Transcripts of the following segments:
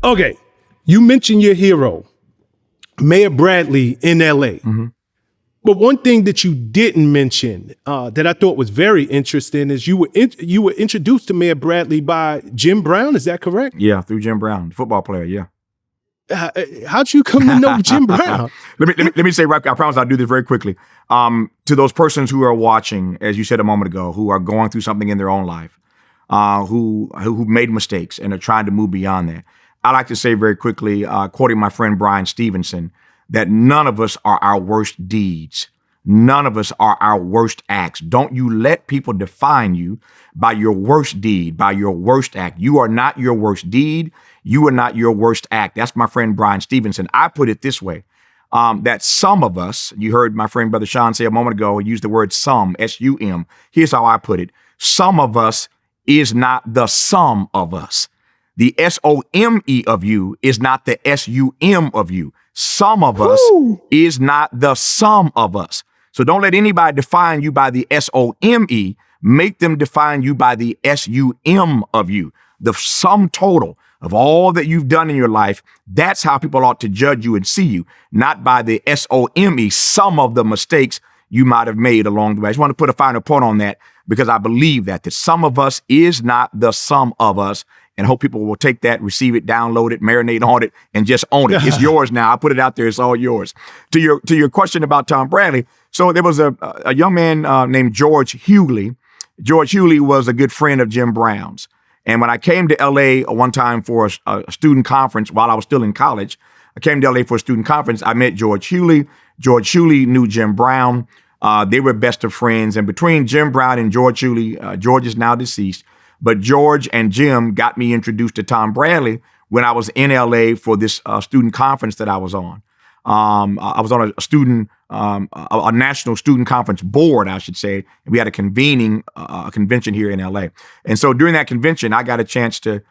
Okay, you mentioned your hero, Mayor Bradley in LA. Mm-hmm. But one thing that you didn't mention that I thought was very interesting is you were introduced to Mayor Bradley by Jim Brown. Is that correct? Yeah, through Jim Brown, football player. Yeah. How'd you come to know Jim Brown? Let me say right. I promise I'll do this very quickly. To those persons who are watching, as you said a moment ago, who are going through something in their own life, who made mistakes and are trying to move beyond that. I like to say very quickly, quoting my friend Brian Stevenson, that none of us are our worst deeds. None of us are our worst acts. Don't you let people define you by your worst deed, by your worst act. You are not your worst deed. You are not your worst act. That's my friend Brian Stevenson. I put it this way, that some of us, you heard my friend Brother Shawn say a moment ago, use the word some, S-U-M. Here's how I put it. Some of us is not the sum of us. The S-O-M-E of you is not the S-U-M of you. Some of us is not the sum of us. So don't let anybody define you by the S-O-M-E. Make them define you by the S-U-M of you. The sum total of all that you've done in your life, that's how people ought to judge you and see you, not by the S-O-M-E, some of the mistakes you might have made along the way. I just want to put a final point on that because I believe that some of us is not the sum of us. And hope people will take that, receive it, download it, marinate on it, and just own it. It's yours now. I put it out there. It's all yours. To your question about Tom Bradley. So there was a young man named George Hughley. George Hughley was a good friend of Jim Brown's. And when I came to LA one time for a student conference while I was still in college, I came to LA for a student conference. I met George Hughley. George Hughley knew Jim Brown. They were best of friends. And between Jim Brown and George Hughley, George is now deceased. But George and Jim got me introduced to Tom Bradley when I was in LA for this student conference that I was on. I was on a national student conference board, I should say. And we had a convention here in LA. And so during that convention, I got a chance to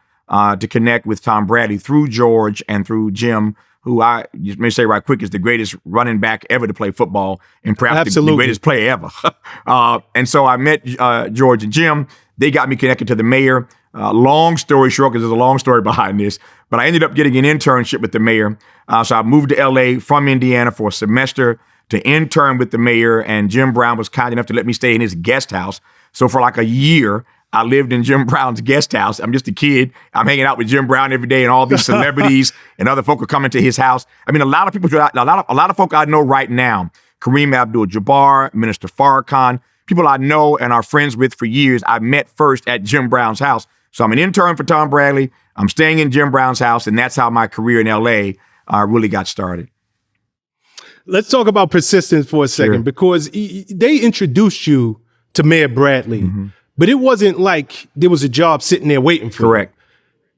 connect with Tom Bradley through George and through Jim, who I just may say right quick is the greatest running back ever to play football and perhaps the greatest player ever. And so I met George and Jim. They got me connected to the mayor. Long story short, because there's a long story behind this, but I ended up getting an internship with the mayor. So I moved to LA from Indiana for a semester to intern with the mayor, and Jim Brown was kind enough to let me stay in his guest house. So for like a year, I lived in Jim Brown's guest house. I'm just a kid. I'm hanging out with Jim Brown every day, and all these celebrities and other folk are coming to his house. I mean, a lot of people, a lot of folk I know right now, Kareem Abdul-Jabbar, Minister Farrakhan, people I know and are friends with for years, I met first at Jim Brown's house. So I'm an intern for Tom Bradley. I'm staying in Jim Brown's house, and that's how my career in L.A. Really got started. Let's talk about persistence for a second, because they introduced you to Mayor Bradley, but it wasn't like there was a job sitting there waiting for you. Correct.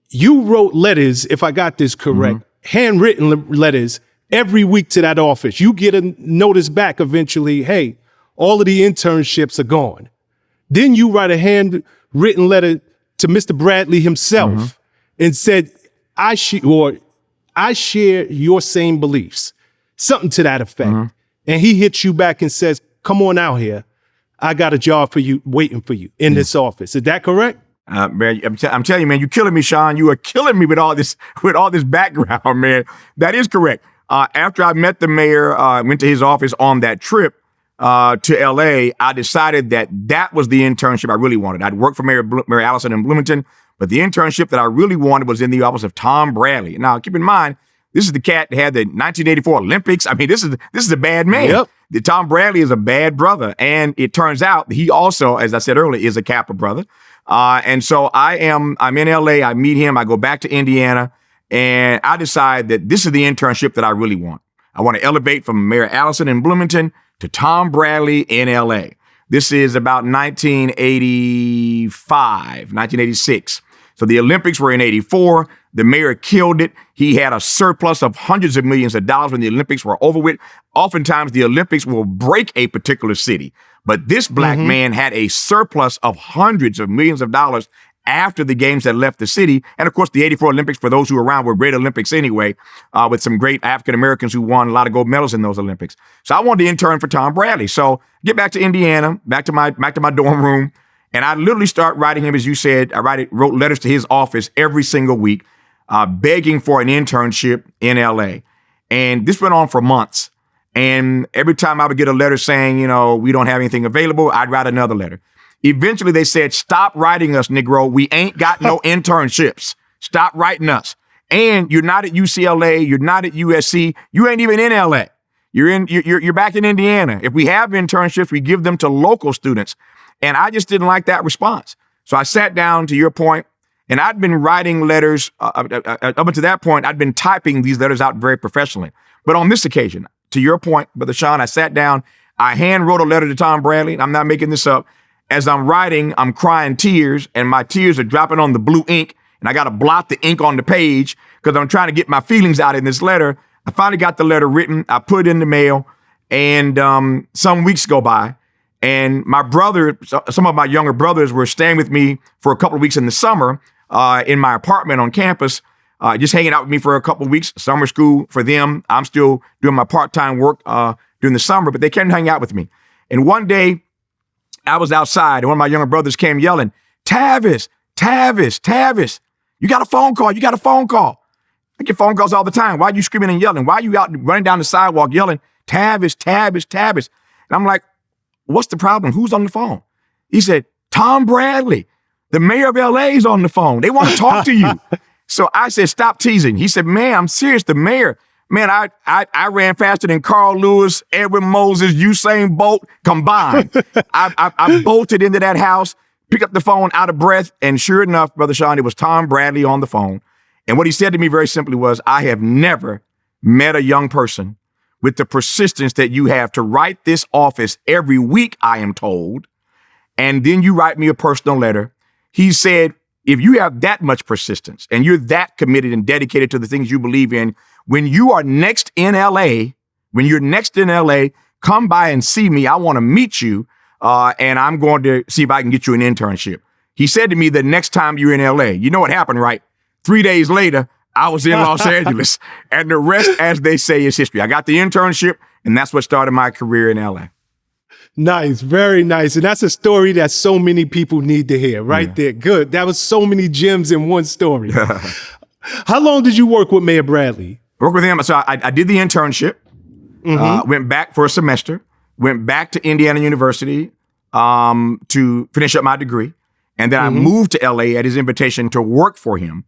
You wrote letters, if I got this correct, handwritten letters every week to that office. You get a notice back eventually, hey, all of the internships are gone. Then you write a handwritten letter to Mr. Bradley himself and said, I share your same beliefs, something to that effect. And he hits you back and says, come on out here. I got a job for you, waiting for you in this office. Is that correct? Man, I'm telling you, man, you're killing me, Shawn. You are killing me with all this background, man. That is correct. After I met the mayor, went to his office on that trip to LA, I decided that was the internship I really wanted. I'd worked for Mayor Allison in Bloomington, but the internship that I really wanted was in the office of Tom Bradley. Now, keep in mind, this is the cat that had the 1984 Olympics. I mean, this is a bad man. Yep. The Tom Bradley is a bad brother. And it turns out he also, as I said earlier, is a Kappa brother. And so I'm in LA. I meet him. I go back to Indiana, and I decide that this is the internship that I really want. I want to elevate from Mayor Allison in Bloomington to Tom Bradley in LA. This is about 1985, 1986. So the Olympics were in 84. The mayor killed it. He had a surplus of hundreds of millions of dollars when the Olympics were over with. Oftentimes, the Olympics will break a particular city. But this black man had a surplus of hundreds of millions of dollars after the games had left the city. And of course, the 84 Olympics, for those who were around, were great Olympics anyway, with some great African-Americans who won a lot of gold medals in those Olympics. So I wanted to intern for Tom Bradley. So get back to Indiana, back to my dorm room. And I literally start writing him, as you said, wrote letters to his office every single week. begging for an internship in LA. And this went on for months. And every time I would get a letter saying, we don't have anything available, I'd write another letter. Eventually they said, stop writing us, Negro. We ain't got no internships. Stop writing us. And you're not at UCLA. You're not at USC. You ain't even in LA. You're back in Indiana. If we have internships, we give them to local students. And I just didn't like that response. So I sat down, to your point, and I'd been writing letters. Up until that point, I'd been typing these letters out very professionally. But on this occasion, to your point, Brother Shawn, I sat down, I hand wrote a letter to Tom Bradley. I'm not making this up. As I'm writing, I'm crying tears, and my tears are dropping on the blue ink, and I got to blot the ink on the page because I'm trying to get my feelings out in this letter. I finally got the letter written. I put it in the mail, and some weeks go by, and my brother, some of my younger brothers were staying with me for a couple of weeks in the summer in my apartment on campus, just hanging out with me for a couple of weeks, summer school for them. I'm still doing my part-time work during the summer, but they came to hang out with me. And one day I was outside and one of my younger brothers came yelling, Tavis, Tavis, Tavis, you got a phone call. You got a phone call. I get phone calls all the time. Why are you screaming and yelling? Why are you out running down the sidewalk yelling, Tavis, Tavis, Tavis? And I'm like, what's the problem? Who's on the phone? He said, Tom Bradley, the mayor of LA is on the phone. They want to talk to you. So I said, stop teasing. He said, man, I'm serious. The mayor, man, I ran faster than Carl Lewis, Edwin Moses, Usain Bolt combined. I bolted into that house, picked up the phone out of breath. And sure enough, Brother Shawn, it was Tom Bradley on the phone. And what he said to me very simply was, I have never met a young person with the persistence that you have to write this office every week, I am told. And then you write me a personal letter. He said, if you have that much persistence and you're that committed and dedicated to the things you believe in, when you are next in LA, come by and see me. I want to meet you, and I'm going to see if I can get you an internship. He said to me, the next time you're in LA, you know what happened, right? 3 days later, I was in Los Angeles, and the rest, as they say, is history. I got the internship, and that's what started my career in LA. Nice, very nice. And that's a story that so many people need to hear right there. Good. That was so many gems in one story. How long did you work with Mayor Bradley? Work with him. So I did the internship, went back for a semester, went back to Indiana University to finish up my degree. And then I moved to LA at his invitation to work for him.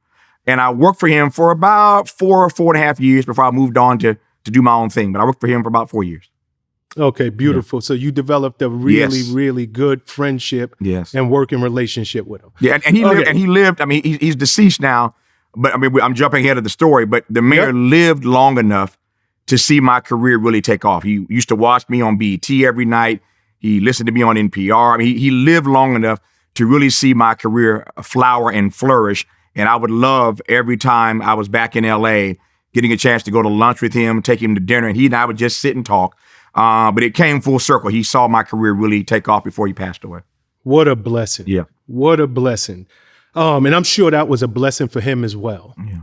And I worked for him for about 4.5 years before I moved on to do my own thing. But I worked for him for about 4 years. Okay, beautiful. Yeah. So you developed a really, really good friendship and working relationship with him. Yeah, and he lived, I mean, he's deceased now, but I mean, I'm jumping ahead of the story, but the mayor lived long enough to see my career really take off. He used to watch me on BET every night. He listened to me on NPR. I mean, he lived long enough to really see my career flower and flourish. And I would love every time I was back in LA, getting a chance to go to lunch with him, take him to dinner, and he and I would just sit and talk. But it came full circle. He saw my career really take off before he passed away. What a blessing. Yeah. What a blessing. And I'm sure that was a blessing for him as well. Yeah.